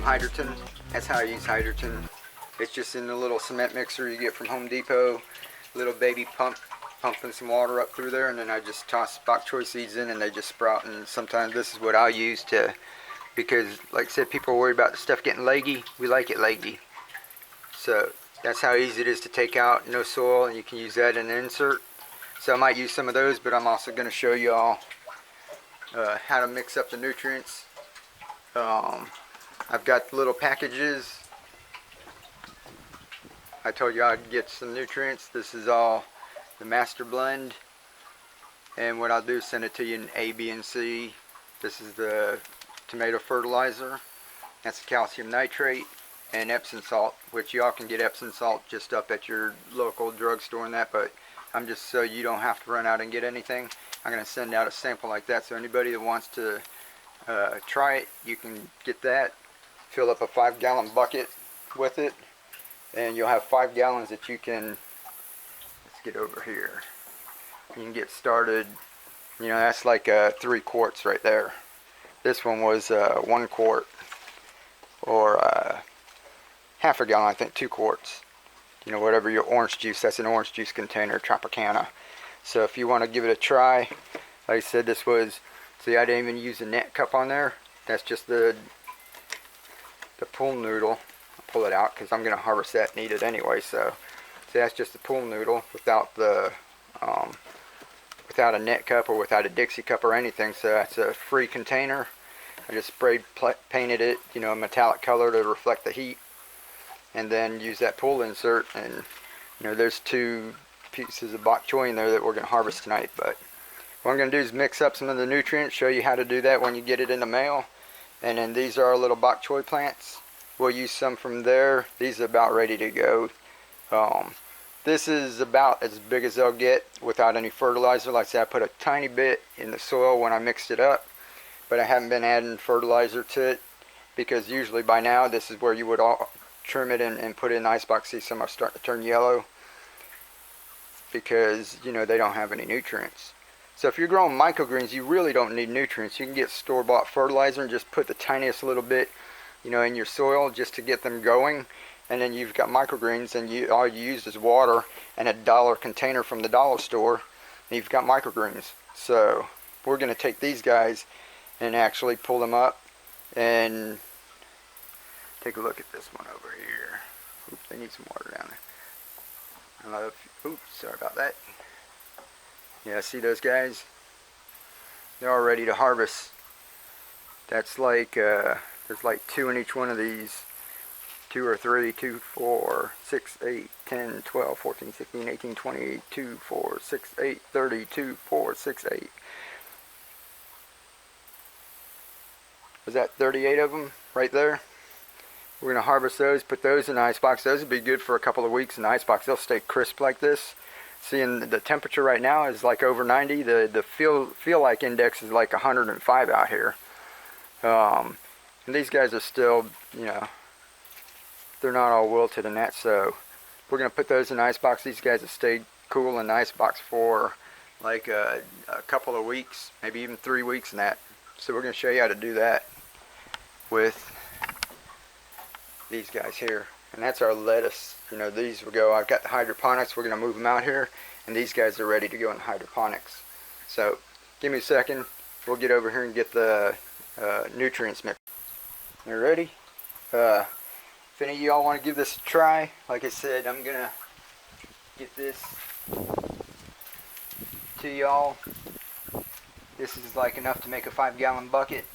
some hydrogen. That's how I use hydrogen. It's just in the little cement mixer you get from Home Depot. Little baby pump, pumping some water up through there, and then I just toss Pak Choi seeds in and they just sprout. And sometimes this is what I'll use to, because like I said, people worry about the stuff getting leggy. We like it leggy. So that's how easy it is to take out, no soil, and you can use that in an insert. So I might use some of those, but I'm also going to show you all how to mix up the nutrients. I've got little packages. I told you I'd get some nutrients. This is all the master blend, and what I'll do is send it to you in A, B, and C. This is the tomato fertilizer. That's the calcium nitrate and Epsom salt, which y'all can get Epsom salt just up at your local drugstore and that, but I'm just so you don't have to run out and get anything. I'm going to send out a sample like that, so anybody that wants to try it, you can get that. Fill up a 5-gallon bucket with it, and you'll have 5 gallons that you can, let's get over here, you can get started. You know, that's like 3 quarts right there. This one was 1 quart, or half a gallon, I think 2 quarts. You know, whatever your orange juice, that's an orange juice container, Tropicana. So if you want to give it a try, like I said, this was, see, I didn't even use a net cup on there. That's just the pool noodle. I'll pull it out because I'm going to harvest that and eat it anyway. So see, that's just the pool noodle without the without a net cup or without a Dixie cup or anything. So that's a free container. I just painted it, you know, a metallic color to reflect the heat, and then use that pool insert. And you know, there's 2 pieces of Pak Choi in there that we're going to harvest tonight. But what I'm going to do is mix up some of the nutrients, show you how to do that when you get it in the mail. And then these are our little Pak Choi plants. We'll use some from there. These are about ready to go. This is about as big as they'll get without any fertilizer. Like I said, I put a tiny bit in the soil when I mixed it up, but I haven't been adding fertilizer to it, because usually by now this is where you would all trim it and put it in the icebox. See, some are starting to turn yellow because, you know, they don't have any nutrients. So if you're growing microgreens, you really don't need nutrients. You can get store-bought fertilizer and just put the tiniest little bit, you know, in your soil just to get them going. And then you've got microgreens, and all you use is water and a $1 container from the dollar store, and you've got microgreens. So we're going to take these guys and actually pull them up and take a look at this one over here. Oops, they need some water down there. Oops, sorry about that. Yeah, see those guys? They're all ready to harvest. That's like, there's like 2 in each one of these. 2 or 3, 2, 4, 6, 8, 10, 12, 14, 16, 18, 20, 2, 4, 6, 8, 30, 2, 4, 6, 8. Was that 38 of them right there? We're going to harvest those, put those in the icebox. Those would be good for a couple of weeks in the icebox. They'll stay crisp like this. Seeing the temperature right now is like over 90. The feel like index is like 105 out here. And these guys are still, you know, they're not all wilted and that. So we're going to put those in the icebox. These guys have stayed cool in the icebox for like a couple of weeks, maybe even 3 weeks and that. So we're going to show you how to do that with these guys here. And that's our lettuce. You know, these will go, I've got the hydroponics, we're going to move them out here, and these guys are ready to go in hydroponics. So give me a second, we'll get over here and get the nutrients mixed. You ready? If any of y'all want to give this a try, like I said, I'm going to get this to y'all. This is like enough to make a 5-gallon bucket.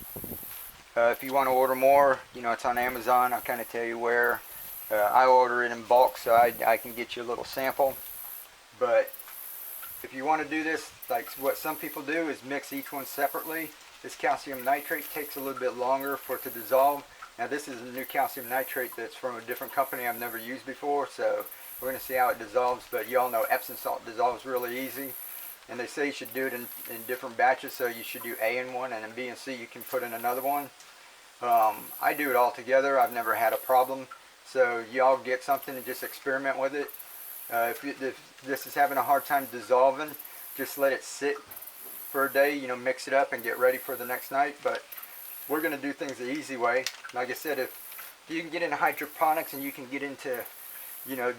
If you want to order more, you know, it's on Amazon. I'll kind of tell you where. I order it in bulk, so I can get you a little sample. But if you want to do this, like what some people do is mix each one separately. This calcium nitrate takes a little bit longer for it to dissolve. Now this is a new calcium nitrate that's from a different company I've never used before, so we're going to see how it dissolves. But you all know Epsom salt dissolves really easy. And they say you should do it in different batches, so you should do A in one, and then B and C you can put in another one. I do it all together. I've never had a problem. So y'all get something and just experiment with it. If this is having a hard time dissolving, just let it sit for a day, you know, mix it up and get ready for the next night. But we're going to do things the easy way. Like I said, if you can get into hydroponics and you can get into, you know,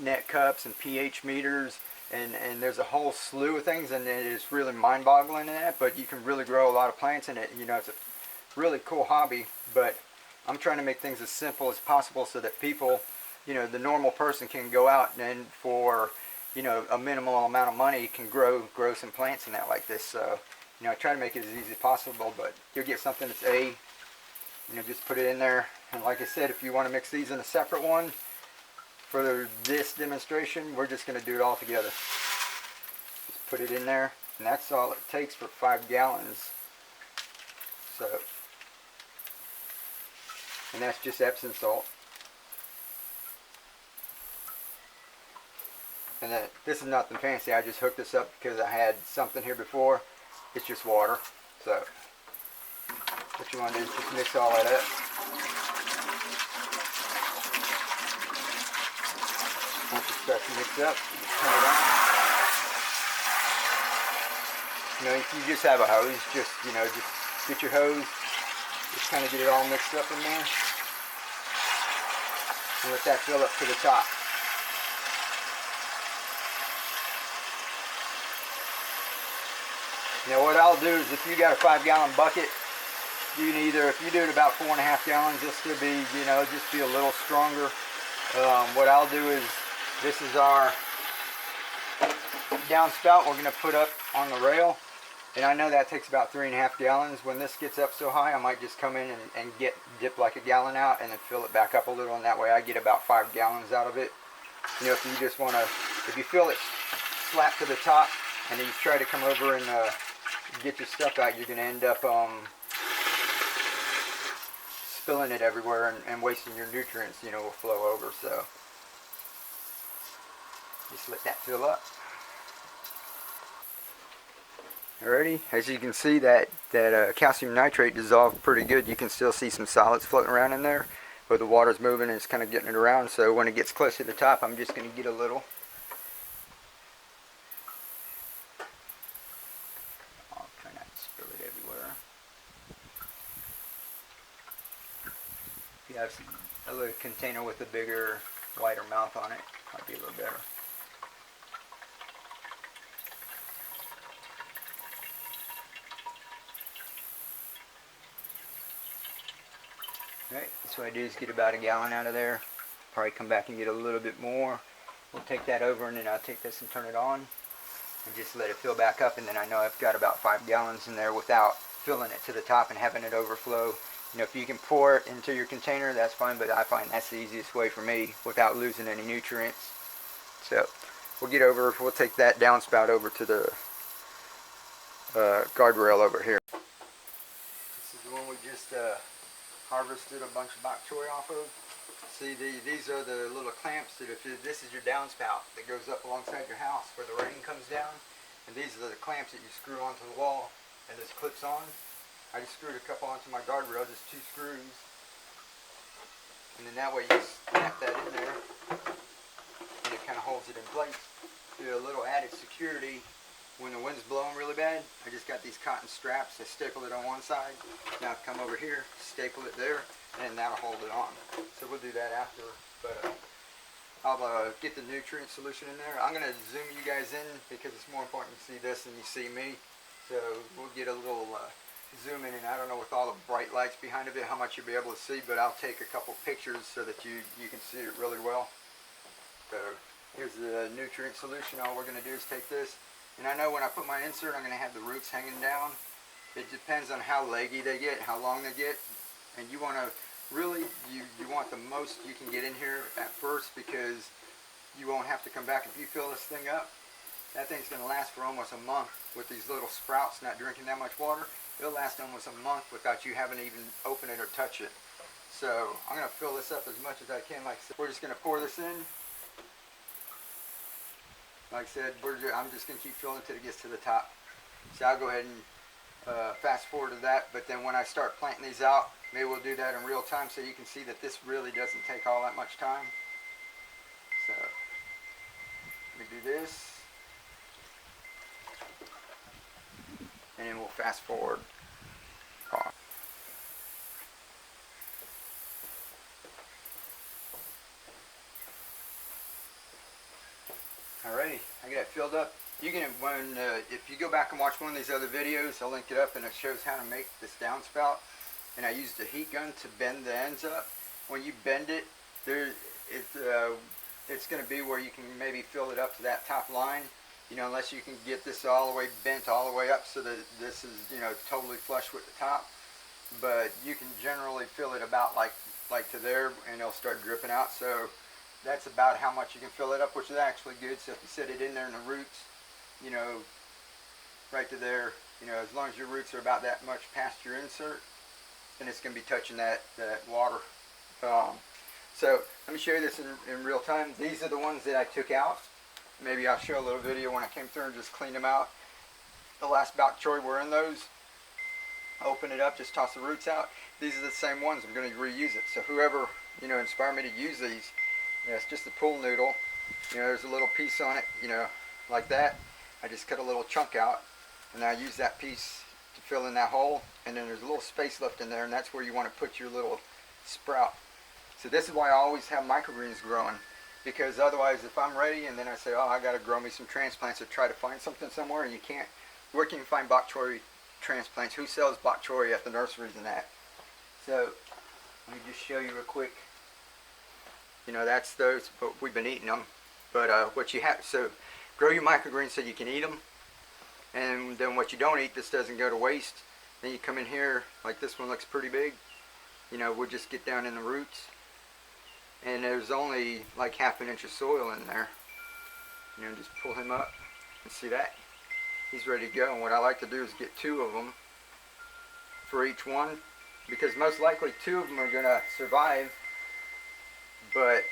net cups and pH meters, and there's a whole slew of things, and it is really mind-boggling in that, but you can really grow a lot of plants in it. You know, it's a really cool hobby, but I'm trying to make things as simple as possible so that people, you know, the normal person can go out and for, you know, a minimal amount of money can grow some plants in that like this. So, you know, I try to make it as easy as possible, but you'll get something that's you know, just put it in there. And like I said, if you want to mix these in a separate one for this demonstration, we're just going to do it all together. Just put it in there, and that's all it takes for 5 gallons. So, and that's just Epsom salt. And this is nothing fancy. I just hooked this up because I had something here before. It's just water. So what you want to do is just mix all that up. Once it starts to mix up, you just turn it on. You know, if you just have a hose, just, you know, just get your hose, just kind of get it all mixed up in there, and let that fill up to the top. Now what I'll do is, if you got a 5-gallon bucket, you can either, if you do it about 4.5 gallons, this could be, you know, just be a little stronger. What I'll do is, this is our downspout we're going to put up on the rail, and I know that takes about 3.5 gallons. When this gets up so high, I might just come in and dip like a gallon out and then fill it back up a little, and that way I get about 5 gallons out of it. You know, if you just want to, if you feel it slap to the top and then you try to come over and get your stuff out, you're going to end up spilling it everywhere and wasting your nutrients, you know, will flow over. So just let that fill up. Alrighty, as you can see, that calcium nitrate dissolved pretty good. You can still see some solids floating around in there, but the water's moving and it's kind of getting it around. So when it gets close to the top, I'm just going to get a little. I'll try not to spill it everywhere. If you have a little container with a bigger, wider mouth on it, might be a little better. Alright, so what I do is get about a gallon out of there. Probably come back and get a little bit more. We'll take that over, and then I'll take this and turn it on and just let it fill back up, and then I know I've got about 5 gallons in there without filling it to the top and having it overflow. You know, if you can pour it into your container, that's fine, but I find that's the easiest way for me without losing any nutrients. So we'll take that downspout over to the guardrail over here. This is the one we just harvested a bunch of Pak Choi off of. See, these are the little clamps that this is your downspout that goes up alongside your house where the rain comes down, and these are the clamps that you screw onto the wall, and this clips on. I just screwed a couple onto my guardrail, just 2 screws, and then that way you snap that in there, and it kind of holds it in place. Do a little added security. When the wind's blowing really bad, I just got these cotton straps. I staple it on one side. Now come over here, staple it there, and that'll hold it on. So we'll do that after. But I'll get the nutrient solution in there. I'm going to zoom you guys in because it's more important to see this than you see me. So we'll get a little zoom in, and I don't know with all the bright lights behind of it how much you'll be able to see, but I'll take a couple pictures so that you can see it really well. So here's the nutrient solution. All we're going to do is take this. And I know when I put my insert, I'm going to have the roots hanging down. It depends on how leggy they get, how long they get. And you want to really, you want the most you can get in here at first, because you won't have to come back. If you fill this thing up, that thing's going to last for almost a month with these little sprouts not drinking that much water. It'll last almost a month without you having to even open it or touch it. So I'm going to fill this up as much as I can. Like I said, we're just going to pour this in. Like I said, I'm just going to keep filling until it gets to the top. So I'll go ahead and fast forward to that. But then when I start planting these out, maybe we'll do that in real time so you can see that this really doesn't take all that much time. So let me do this. And then we'll fast forward. Alrighty, I got it filled up. You can, if you go back and watch one of these other videos, I'll link it up, and it shows how to make this downspout. And I used a heat gun to bend the ends up. When you bend it, it's going to be where you can maybe fill it up to that top line. You know, unless you can get this all the way bent all the way up so that this is, you know, totally flush with the top. But you can generally fill it about like to there, and it'll start dripping out. So that's about how much you can fill it up, which is actually good. So if you set it in there in the roots, you know, right to there, you know, as long as your roots are about that much past your insert, then it's going to be touching that water. So let me show you this in real time. These are the ones that I took out. Maybe I'll show a little video when I came through and just cleaned them out. The last Pak Choi were in those. Open it up, just toss the roots out. These are the same ones. I'm going to reuse it. So whoever, you know, inspired me to use these, you know, it's just a pool noodle. You know, there's a little piece on it, you know, like that. I just cut a little chunk out, and I use that piece to fill in that hole. And then there's a little space left in there, and that's where you want to put your little sprout. So this is why I always have microgreens growing, because otherwise if I'm ready and then I say, oh, I got to grow me some transplants, or try to find something somewhere and you can't, where can you find Pak Choi transplants? Who sells Pak Choi at the nurseries and that? So let me just show you real quick. You know, that's those, but we've been eating them. But what you have, so grow your microgreens so you can eat them. And then what you don't eat, this doesn't go to waste. Then you come in here, like this one looks pretty big. You know, we'll just get down in the roots. And there's only like ½ an inch of soil in there. You know, just pull him up and see that? He's ready to go. And what I like to do is get 2 of them for each one, because most likely 2 of them are going to survive. But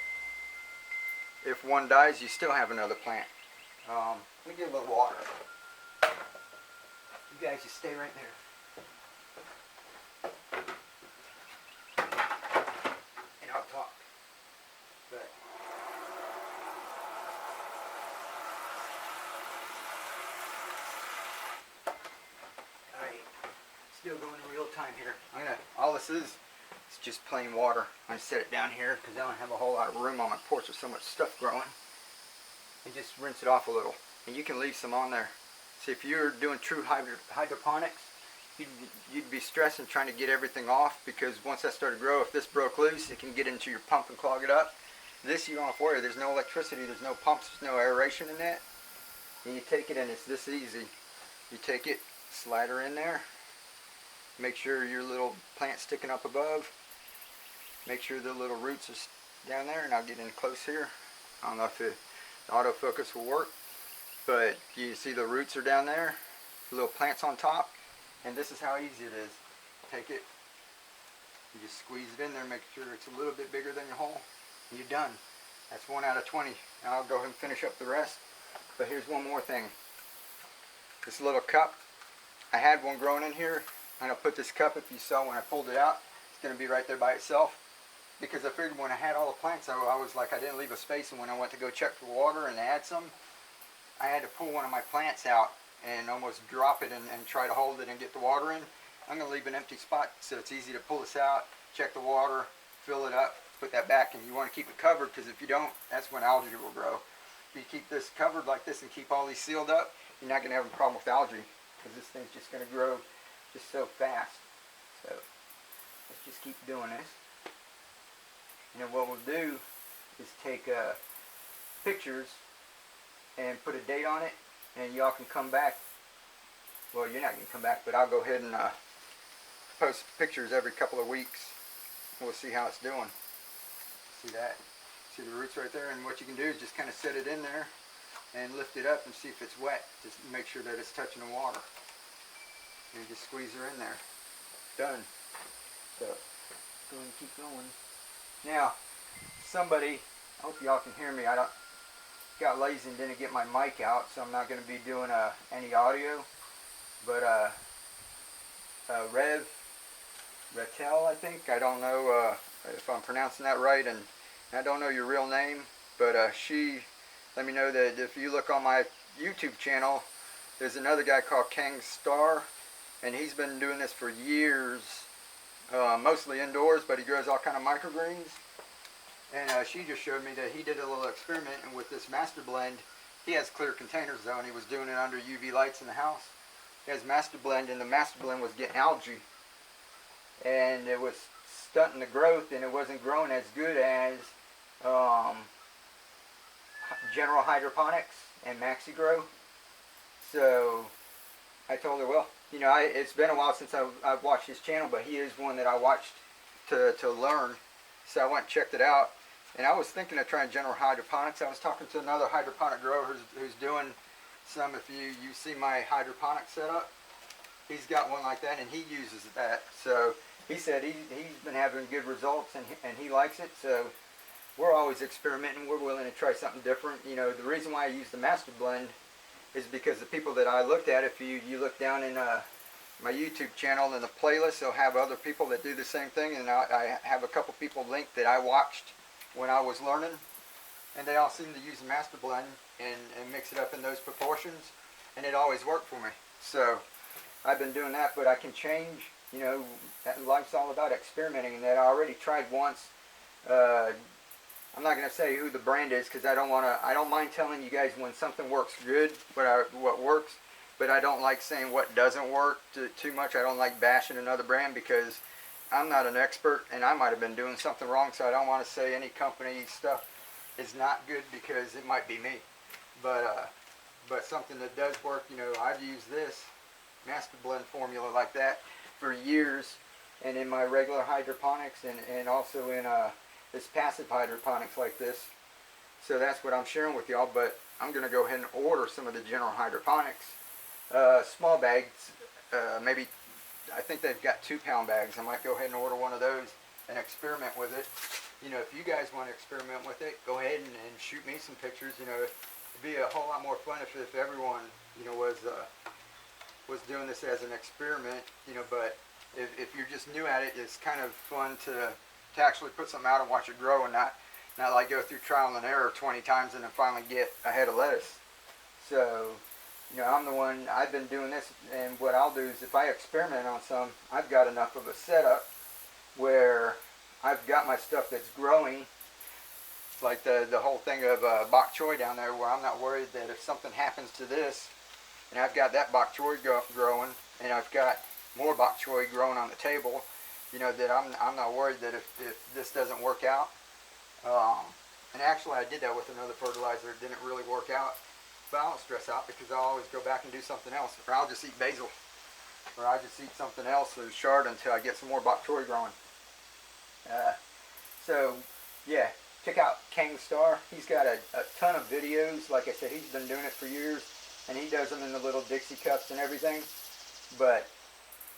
if one dies, you still have another plant. Let me get a little water. You guys just stay right there. And I'll talk. But alright, still going in real time here. All this is just plain water. I'm going to set it down here because I don't have a whole lot of room on my porch with so much stuff growing. And just rinse it off a little. And you can leave some on there. See, if you're doing true hydroponics, you'd be stressing trying to get everything off, because once that started to grow, if this broke loose, it can get into your pump and clog it up. This you don't have to worry. There's no electricity, there's no pumps, there's no aeration in that. And you take it, and it's this easy. You take it, slide her in there. Make sure your little plant's sticking up above. Make sure the little roots are down there, and I'll get in close here. I don't know if the autofocus will work, but you see the roots are down there, the little plants on top, and this is how easy it is. Take it, you just squeeze it in there, make sure it's a little bit bigger than your hole, and you're done. That's 1 out of 20. Now I'll go ahead and finish up the rest. But here's one more thing. This little cup, I had one growing in here. I'm going to put this cup, if you saw when I pulled it out, it's going to be right there by itself. Because I figured when I had all the plants, I was like, I didn't leave a space, and when I went to go check for water and add some, I had to pull one of my plants out and almost drop it and try to hold it and get the water in. I'm going to leave an empty spot so it's easy to pull this out, check the water, fill it up, put that back. And you want to keep it covered, because if you don't, that's when algae will grow. If you keep this covered like this and keep all these sealed up, you're not going to have a problem with algae, because this thing's just going to grow just so fast. So let's just keep doing this. And then what we'll do is take pictures and put a date on it, and y'all can come back. Well, you're not going to come back, but I'll go ahead and post pictures every couple of weeks. We'll see how it's doing. See that? See the roots right there? And what you can do is just kind of set it in there and lift it up and see if it's wet. Just make sure that it's touching the water. And just squeeze her in there. Done. So, go and keep going. Now, somebody, I hope y'all can hear me. I got lazy and didn't get my mic out, so I'm not going to be doing any audio. But Retel, I think. I don't know if I'm pronouncing that right, and I don't know your real name. But she let me know that if you look on my YouTube channel, there's another guy called Kang Star, and he's been doing this for years. Mostly indoors, but he grows all kind of microgreens. And she just showed me that he did a little experiment, and with this master blend, He has clear containers though, and he was doing it under UV lights in the house. He has master blend, and the master blend was getting algae, and it was stunting the growth, and it wasn't growing as good as general hydroponics and maxi grow. So I told her, well, you know, it's been a while since I've watched his channel, but he is one that I watched to learn. So I went and checked it out, and I was thinking of trying general hydroponics. I was talking to another hydroponic grower who's doing some. If you see my hydroponic setup, he's got one like that, and he uses that. So he said he's been having good results, and he likes it. So we're always experimenting. We're willing to try something different. You know, the reason why I use the master blend is because the people that I looked at, if you look down in my YouTube channel in the playlist, they'll have other people that do the same thing, and I have a couple people linked that I watched when I was learning, and they all seem to use the master blend and mix it up in those proportions, and it always worked for me. So I've been doing that, but I can change. You know, life's all about experimenting, and that I already tried once. I'm not going to say who the brand is because I don't mind telling you guys when something works good, what works, but I don't like saying what doesn't work too much. I don't like bashing another brand because I'm not an expert, and I might have been doing something wrong, so I don't want to say any company stuff is not good because it might be me. But something that does work, you know, I've used this master blend formula like that for years, and in my regular hydroponics, and also in this passive hydroponics like this. So that's what I'm sharing with y'all, but I'm going to go ahead and order some of the general hydroponics. Small bags, maybe, I think they've got 2-pound bags. I might go ahead and order one of those and experiment with it. You know, if you guys want to experiment with it, go ahead and shoot me some pictures. You know, it'd be a whole lot more fun if everyone, you know, was doing this as an experiment. You know, but if you're just new at it, it's kind of fun to actually put something out and watch it grow, and not like go through trial and error 20 times and then finally get a head of lettuce. So, you know, I'm the one, I've been doing this, and what I'll do is if I experiment on some, I've got enough of a setup where I've got my stuff that's growing, like the whole thing of Pak Choi down there, where I'm not worried that if something happens to this, and I've got that Pak Choi growing, and I've got more Pak Choi growing on the table, you know, that I'm not worried that if this doesn't work out. And actually I did that with another fertilizer. It didn't really work out, but I don't stress out because I'll always go back and do something else, or I'll just eat basil, or I'll just eat something else or chard until I get some more Pak Choi growing. So yeah, check out Kang Star. He's got a ton of videos. Like I said, he's been doing it for years, and he does them in the little Dixie cups and everything. But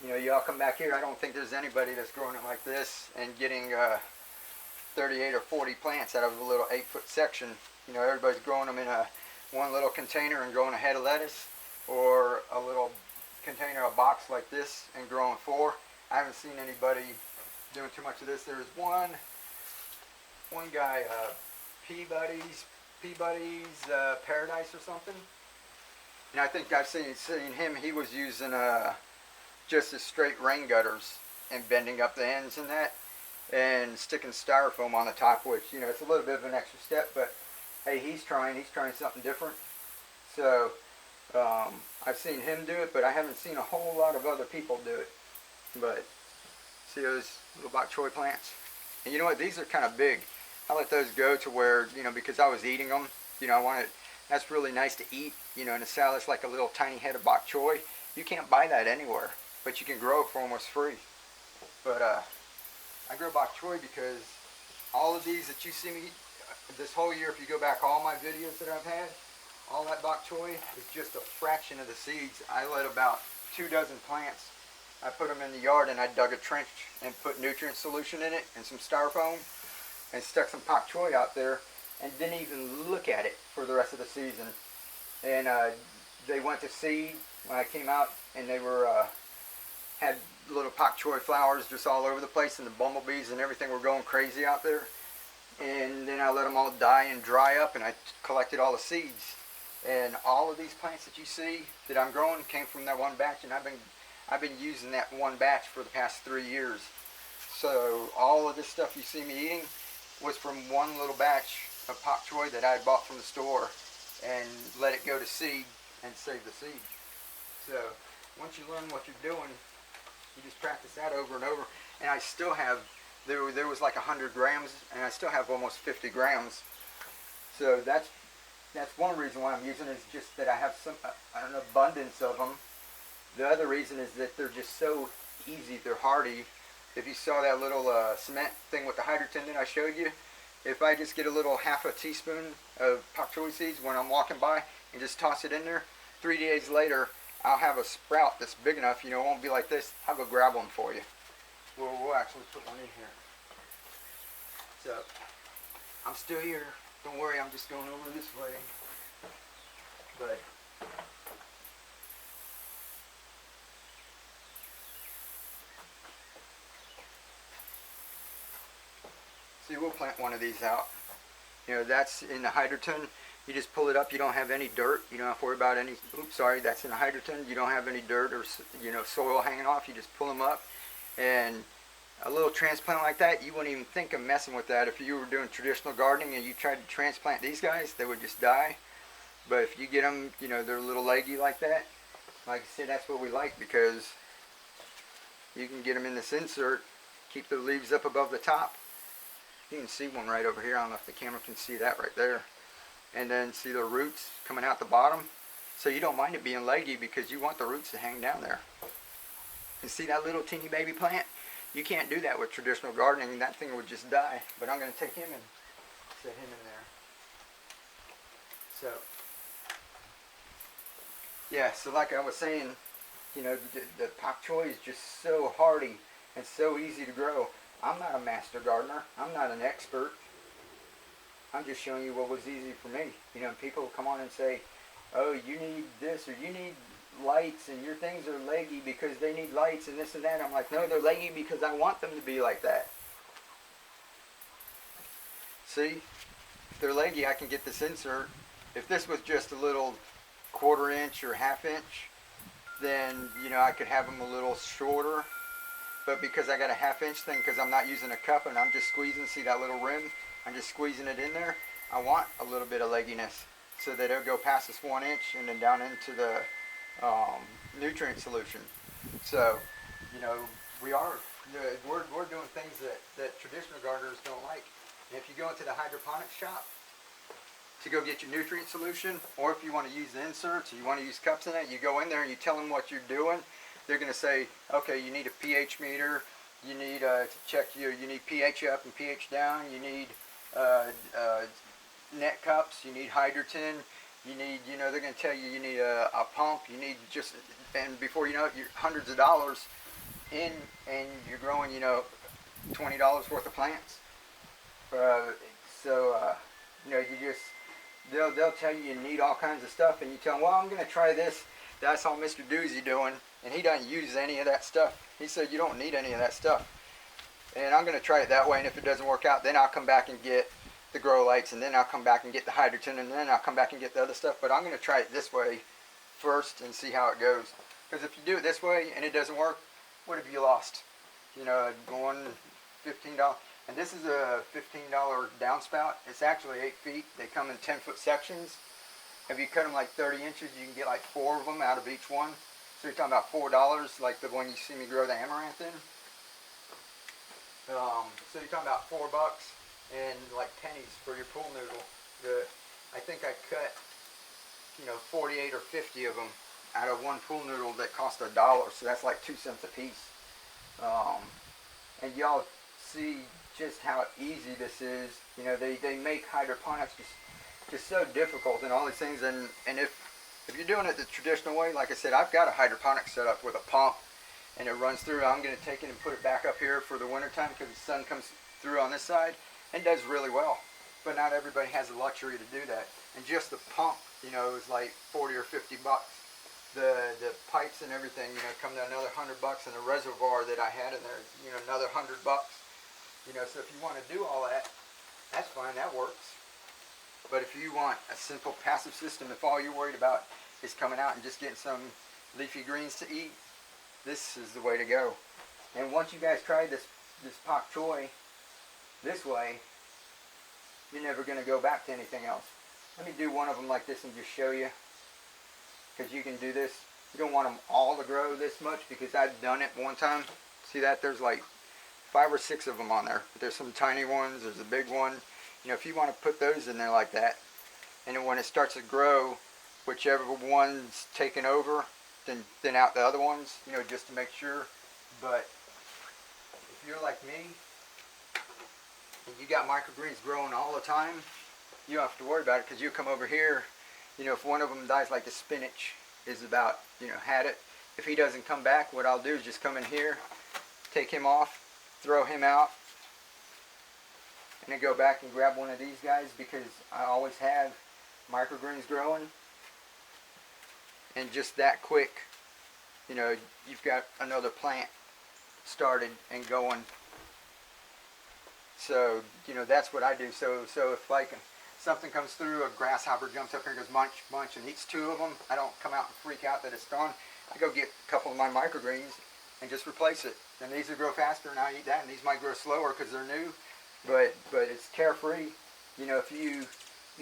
you know, y'all come back here, I don't think there's anybody that's growing it like this and getting 38 or 40 plants out of a little 8-foot section. You know, everybody's growing them in one little container and growing a head of lettuce, or a little container, a box like this, and growing 4. I haven't seen anybody doing too much of this. There's one guy, Peabody's Paradise or something, and I think I've seen him. He was using just as straight rain gutters and bending up the ends and that, and sticking styrofoam on the top, which, you know, it's a little bit of an extra step, but hey, he's trying something different. So I've seen him do it, but I haven't seen a whole lot of other people do it. But see those little Pak Choi plants, and you know what, these are kind of big. I let those go to where, you know, because I was eating them, you know, I wanted, that's really nice to eat, you know, in a salad. It's like a little tiny head of Pak Choi. You can't buy that anywhere, but you can grow it for almost free. But I grow Pak Choi because all of these that you see me this whole year, if you go back all my videos that I've had, all that Pak Choi is just a fraction of the seeds. I let about 2 dozen plants. I put them in the yard, and I dug a trench and put nutrient solution in it and some styrofoam, and stuck some Pak Choi out there, and didn't even look at it for the rest of the season. And they went to seed when I came out, and they were had little Pak Choi flowers just all over the place, and the bumblebees and everything were going crazy out there. And then I let them all die and dry up, and I collected all the seeds. And all of these plants that you see that I'm growing came from that one batch, and I've been using that one batch for the past 3 years. So all of this stuff you see me eating was from one little batch of Pak Choi that I had bought from the store. and let it go to seed and save the seed. So once you learn what you're doing, you just practice that over and over. And I still have, there was like 100 grams, and I still have almost 50 grams. So that's one reason why I'm using it, is just that I have an abundance of them. The other reason is that they're just so easy, they're hardy. If you saw that little cement thing with the hydrogen that I showed you, if I just get a little half a teaspoon of Pak Choi seeds when I'm walking by and just toss it in there, 3 days later I'll have a sprout that's big enough, you know, it won't be like this. I'll go grab one for you. We'll actually put one in here. So, I'm still here. Don't worry, I'm just going over this way. But see, we'll plant one of these out. You know, that's in the hydroton. You just pull it up. You don't have any dirt. You don't have to worry about any. Oops, sorry. That's in the hydroton. You don't have any dirt or, you know, soil hanging off. You just pull them up, and a little transplant like that, you wouldn't even think of messing with that. If you were doing traditional gardening and you tried to transplant these guys, they would just die. But if you get them, you know, they're a little leggy like that. Like I said, that's what we like, because you can get them in this insert, keep the leaves up above the top. You can see one right over here. I don't know if the camera can see that right there. And then see the roots coming out the bottom. So you don't mind it being leggy, because you want the roots to hang down there. And see that little teeny baby plant? You can't do that with traditional gardening. That thing would just die. But I'm going to take him and set him in there. So, yeah, so like I was saying, you know, the Pak Choi is just so hardy and so easy to grow. I'm not a master gardener. I'm not an expert. I'm just showing you what was easy for me. You know, people come on and say, oh, you need this, or you need lights, and your things are leggy because they need lights and this and that. I'm like, no, they're leggy because I want them to be like that. See, if they're leggy, I can get this insert. If this was just a little 1/4 inch or 1/2 inch, then, you know, I could have them a little shorter. But because I got a 1/2 inch thing, because I'm not using a cup and I'm just squeezing, see that little rim? I'm just squeezing it in there. I want a little bit of legginess so that it'll go past this 1 inch and then down into the nutrient solution. So, you know, we're doing things that traditional gardeners don't like. And if you go into the hydroponics shop to go get your nutrient solution, or if you want to use the inserts, or you want to use cups in it, you go in there and you tell them what you're doing. They're going to say, okay, you need a pH meter, you need to check you need pH up and pH down, you need net cups, you need hydrogen, you need, you know, they're going to tell you need a pump, you need just, and before you know it, you're hundreds of dollars in, and you're growing, you know, $20 worth of plants. You know, you just, they'll tell you you need all kinds of stuff, and you tell them, well, I'm going to try this. I saw Mr. Doozy doing, and he doesn't use any of that stuff. He said you don't need any of that stuff. And I'm going to try it that way, and if it doesn't work out, then I'll come back and get the grow lights, and then I'll come back and get the hydrogen, and then I'll come back and get the other stuff. But I'm going to try it this way first and see how it goes. Because if you do it this way and it doesn't work, what have you lost? You know, going $15. And this is a $15 downspout. It's actually 8 feet. They come in 10-foot sections. If you cut them like 30 inches, you can get like 4 of them out of each one. So you're talking about $4, like the one you see me grow the amaranth in. So you're talking about $4 and like pennies for your pool noodle. I think I cut, you know, 48 or 50 of them out of one pool noodle that cost $1. So that's like 2 cents a piece. And y'all see just how easy this is. You know, they make hydroponics just so difficult and all these things. And if you're doing it the traditional way, like I said, I've got a hydroponic set up with a pump, and it runs through. I'm going to take it and put it back up here for the winter time, because the sun comes through on this side and does really well. But not everybody has the luxury to do that. And just the pump, you know, is like 40 or 50 bucks. The pipes and everything, you know, come to another $100, and the reservoir that I had in there, you know, another $100. You know, so if you want to do all that, that's fine, that works. But if you want a simple passive system, if all you're worried about is coming out and just getting some leafy greens to eat, this is the way to go. And once you guys try this Pak Choi this way, you're never going to go back to anything else. Let me do one of them like this and just show you, because you can do this. You don't want them all to grow this much, because I've done it one time. See that? There's like 5 or 6 of them on there. But there's some tiny ones. There's a big one. You know, if you want to put those in there like that, and then when it starts to grow, whichever one's taken over, then thin out the other ones, you know, just to make sure. But if you're like me, and you got microgreens growing all the time, you don't have to worry about it, because you come over here, you know, if one of them dies, like the spinach is about, you know, had it. If he doesn't come back, what I'll do is just come in here, take him off, throw him out, and then go back and grab one of these guys, because I always have microgreens growing. And just that quick, you know, you've got another plant started and going. So, you know, that's what I do. So if like something comes through, a grasshopper jumps up here and goes munch, munch, and eats 2 of them, I don't come out and freak out that it's gone. I go get a couple of my microgreens and just replace it. And these will grow faster, and I eat that, and these might grow slower because they're new. But it's carefree. You know, if you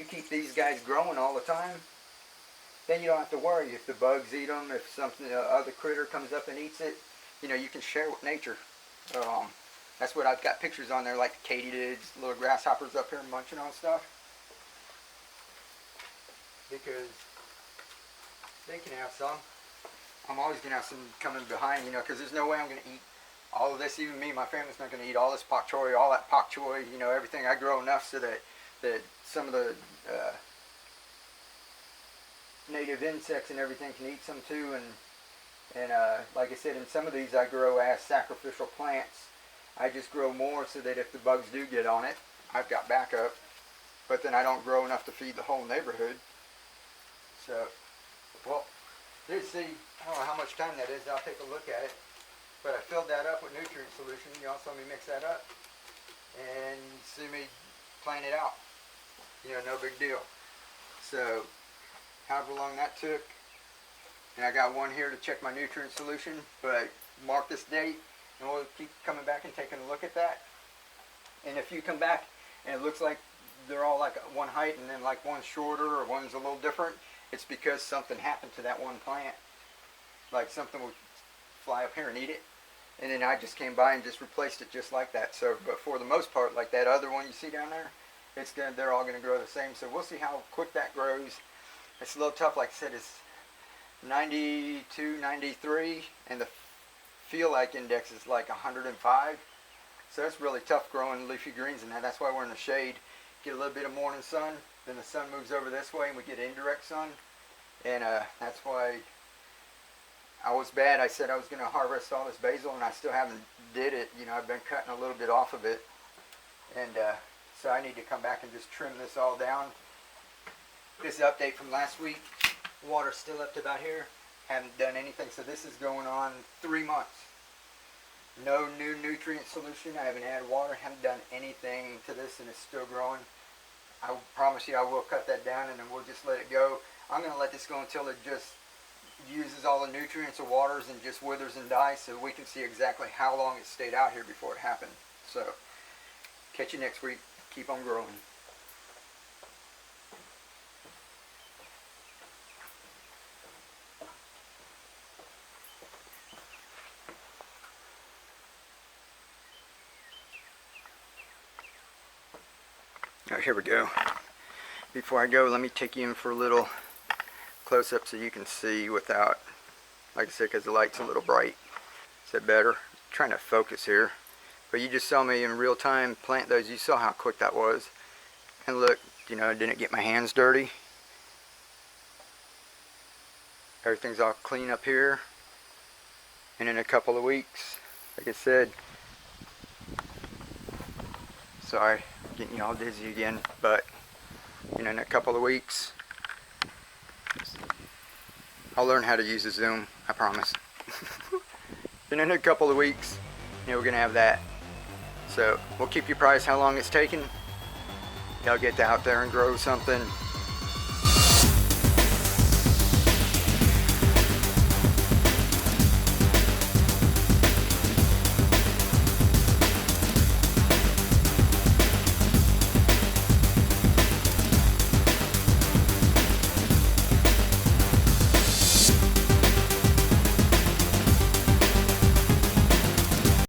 keep these guys growing all the time, then you don't have to worry if the bugs eat them, if something, other critter comes up and eats it. You know, you can share with nature. That's what I've got pictures on there, like katydids, little grasshoppers up here munching on stuff. Because they can have some. I'm always going to have some coming behind, you know, because there's no way I'm going to eat all of this. Even me, my family's not going to eat all this Pak Choi, all that Pak Choi, you know, everything. I grow enough so that some of the native insects and everything can eat some too. And like I said, in some of these I grow as sacrificial plants. I just grow more so that if the bugs do get on it, I've got backup. But then I don't grow enough to feed the whole neighborhood. So, well, let's see, I don't know how much time that is. I'll take a look at it. But I filled that up with nutrient solution. You all saw me mix that up. And see me plant it out. You know, no big deal. So, however long that took. And I got one here to check my nutrient solution. But mark this date, and we'll keep coming back and taking a look at that. And if you come back and it looks like they're all like one height, and then like one's shorter or one's a little different, it's because something happened to that one plant. Like something would fly up here and eat it. And then I just came by and just replaced it just like that. So, but for the most part, like that other one you see down there, they're all going to grow the same. So we'll see how quick that grows. It's a little tough. Like I said, it's 92, 93, and the feel like index is like 105. So it's really tough growing leafy greens, and that's why we're in the shade. Get a little bit of morning sun, then the sun moves over this way and we get indirect sun. And that's why I was bad. I said I was going to harvest all this basil, and I still haven't did it. You know, I've been cutting a little bit off of it. And so I need to come back and just trim this all down. This update from last week. Water's still up to about here. Haven't done anything. So this is going on 3 months. No new nutrient solution. I haven't added water. Haven't done anything to this, and it's still growing. I promise you I will cut that down, and then we'll just let it go. I'm going to let this go until it just uses all the nutrients of waters and just withers and dies, so we can see exactly how long it stayed out here before it happened. So, catch you next week. Keep on growing. Alright, here we go. Before I go, let me take you in for a little close-up so you can see without, like I said, because the light's a little bright. Is that better? I'm trying to focus here. But you just saw me in real time plant those. You saw how quick that was. And look, you know, I didn't get my hands dirty. Everything's all clean up here. And in a couple of weeks, like I said, sorry, I'm getting you all dizzy again, but you know, in a couple of weeks, I'll learn how to use a Zoom, I promise. And in a couple of weeks, you know, we're gonna have that. So we'll keep you apprised how long it's taking. Y'all get out there and grow something